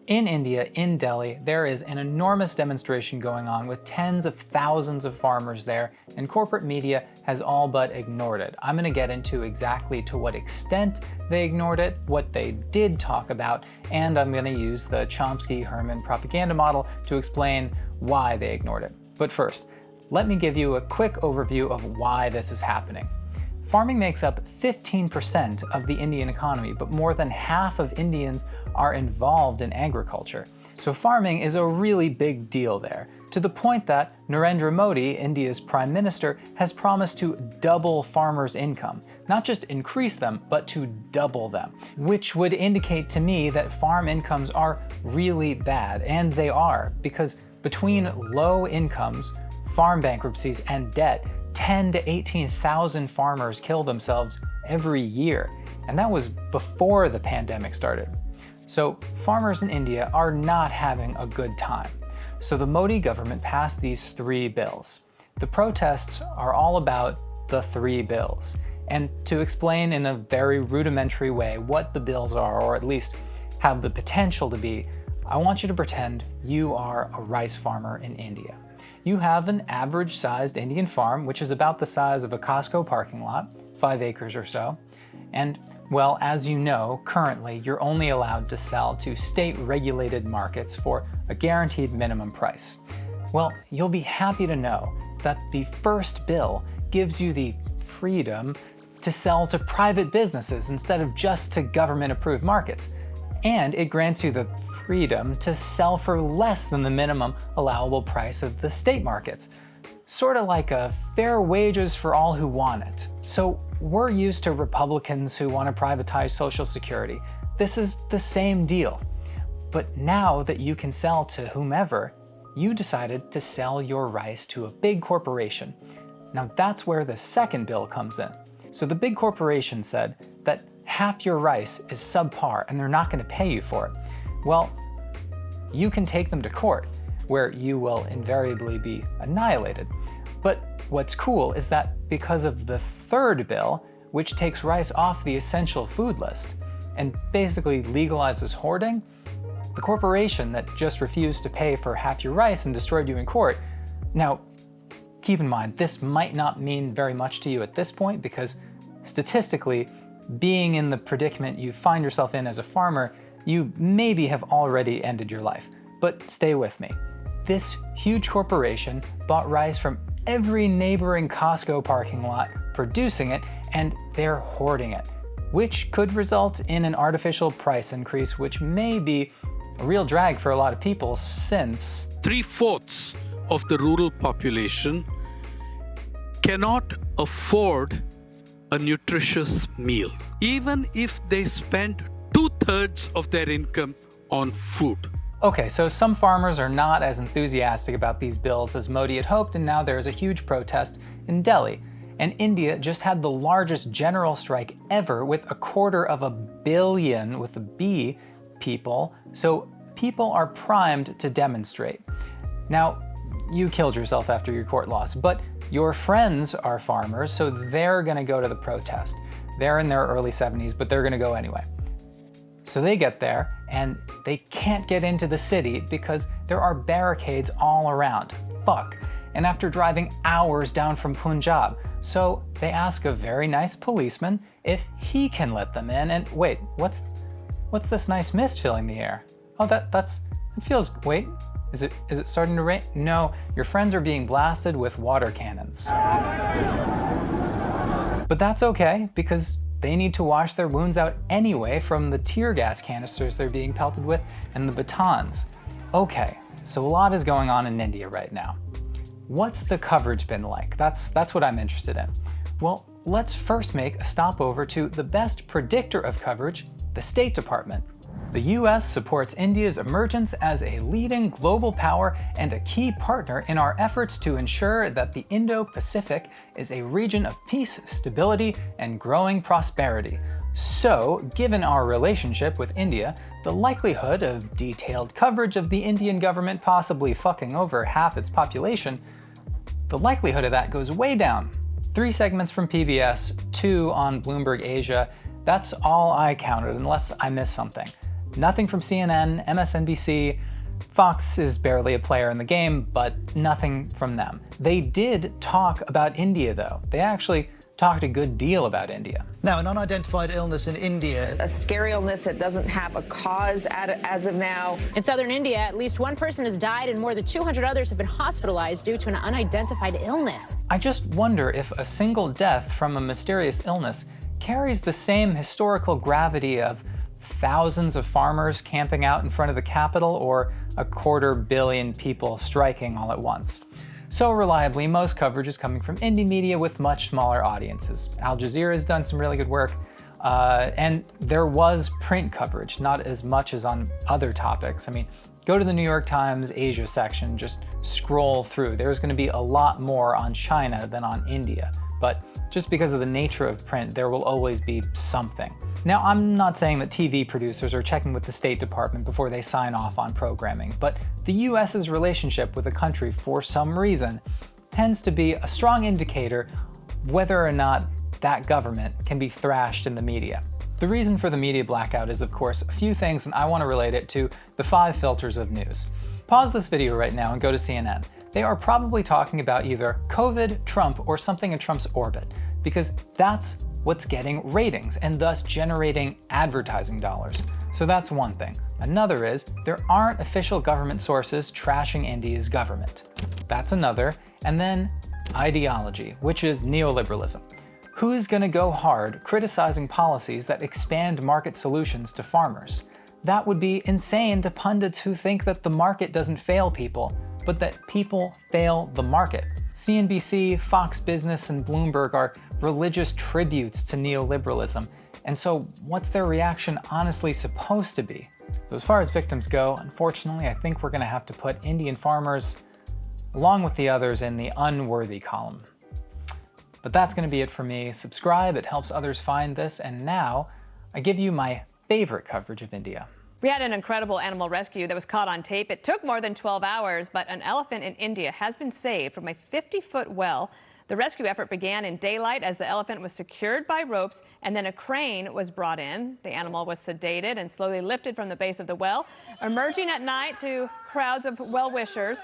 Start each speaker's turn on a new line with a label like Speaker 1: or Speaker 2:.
Speaker 1: In India, in Delhi, there is an enormous demonstration going on with tens of thousands of farmers there, and corporate media has all but ignored it. I'm going to get into exactly to what extent they ignored it, what they did talk about, and I'm going to use the Chomsky-Herman propaganda model to explain why they ignored it. But first, let me give you a quick overview of why this is happening. Farming makes up 15% of the Indian economy, but more than half of Indians are involved in agriculture. So farming is a really big deal there, to the point that Narendra Modi, India's Prime Minister, has promised to double farmers' income. Not just increase them, but to double them, which would indicate to me that farm incomes are really bad, and they are, because between low incomes, farm bankruptcies, and debt, 10 to 18,000 farmers kill themselves every year, and that was before the pandemic started. So farmers in India are not having a good time. So the Modi government passed these 3 bills. The protests are all about the 3 bills. And to explain in a very rudimentary way what the bills are, or at least have the potential to be, I want you to pretend you are a rice farmer in India. You have an average-sized Indian farm, which is about the size of a Costco parking lot, 5 acres or so. And, well, as you know, currently you're only allowed to sell to state-regulated markets for a guaranteed minimum price. Well, you'll be happy to know that the first bill gives you the freedom to sell to private businesses instead of just to government-approved markets. And it grants you the freedom to sell for less than the minimum allowable price of the state markets. Sort of like a fair wages for all who want it. So we're used to Republicans who want to privatize Social Security. This is the same deal. But now that you can sell to whomever, you decided to sell your rice to a big corporation. Now that's where the second bill comes in. So the big corporation said that half your rice is subpar and they're not going to pay you for it. Well, you can take them to court, where you will invariably be annihilated. But what's cool is that because of the third bill, which takes rice off the essential food list and basically legalizes hoarding, the corporation that just refused to pay for half your rice and destroyed you in court. Now, keep in mind, this might not mean very much to you at this point because statistically, being in the predicament you find yourself in as a farmer, you maybe have already ended your life. But stay with me. This huge corporation bought rice from every neighboring Costco parking lot, producing it, and they're hoarding it, which could result in an artificial price increase, which may be a real drag for a lot of people since
Speaker 2: 3/4 of the rural population cannot afford a nutritious meal, even if they spend 2/3 of their income on food.
Speaker 1: Okay, so some farmers are not as enthusiastic about these bills as Modi had hoped, and now there's a huge protest in Delhi. And India just had the largest general strike ever with 250 million, with a B, people. So people are primed to demonstrate. Now, you killed yourself after your court loss, but your friends are farmers, so they're gonna go to the protest. They're in their early 70s, but they're gonna go anyway. So they get there, and they can't get into the city because there are barricades all around. Fuck. And after driving hours down from Punjab, so they ask a very nice policeman if he can let them in. And wait, what's this nice mist filling the air? Oh, it feels, wait, is it starting to rain? No, your friends are being blasted with water cannons. But that's okay, because they need to wash their wounds out anyway from the tear gas canisters they're being pelted with and the batons. Okay, so a lot is going on in India right now. What's the coverage been like? That's what I'm interested in. Well, let's first make a stopover to the best predictor of coverage, the State Department. The US supports India's emergence as a leading global power and a key partner in our efforts to ensure that the Indo-Pacific is a region of peace, stability, and growing prosperity. So, given our relationship with India, the likelihood of detailed coverage of the Indian government possibly fucking over half its population, the likelihood of that goes way down. 3 segments from PBS, 2 on Bloomberg Asia, That's all I counted, unless I missed something. Nothing from CNN, MSNBC, Fox is barely a player in the game, but nothing from them. They did talk about India, though. They actually talked a good deal about India.
Speaker 3: Now, an unidentified illness in India.
Speaker 4: A scary illness that doesn't have a cause as of now.
Speaker 5: In southern India, at least one person has died and more than 200 others have been hospitalized due to an unidentified illness.
Speaker 1: I just wonder if a single death from a mysterious illness carries the same historical gravity of thousands of farmers camping out in front of the Capitol or 250 million people striking all at once. So reliably, most coverage is coming from indie media with much smaller audiences. Al Jazeera has done some really good work, and there was print coverage, not as much as on other topics. I mean, go to the New York Times Asia section, just scroll through. There's going to be a lot more on China than on India, but just because of the nature of print, there will always be something. Now, I'm not saying that TV producers are checking with the State Department before they sign off on programming, but the US's relationship with a country, for some reason, tends to be a strong indicator whether or not that government can be thrashed in the media. The reason for the media blackout is, of course, a few things, and I want to relate it to the 5 filters of news. Pause this video right now and go to CNN. They are probably talking about either COVID, Trump, or something in Trump's orbit, because that's what's getting ratings and thus generating advertising dollars. So that's one thing. Another is there aren't official government sources trashing India's government. That's another. And then ideology, which is neoliberalism. Who's going to go hard criticizing policies that expand market solutions to farmers? That would be insane to pundits who think that the market doesn't fail people, but that people fail the market. CNBC, Fox Business, and Bloomberg are religious tributes to neoliberalism, and so what's their reaction honestly supposed to be? So as far as victims go, unfortunately, I think we're going to have to put Indian farmers, along with the others, in the unworthy column. But that's going to be it for me. Subscribe, it helps others find this, and now I give you my favorite coverage of India.
Speaker 6: We had an incredible animal rescue that was caught on tape. It took more than 12 hours, but an elephant in India has been saved from a 50-foot well. The rescue effort began in daylight as the elephant was secured by ropes, and then a crane was brought in. The animal was sedated and slowly lifted from the base of the well, emerging at night to crowds of well-wishers.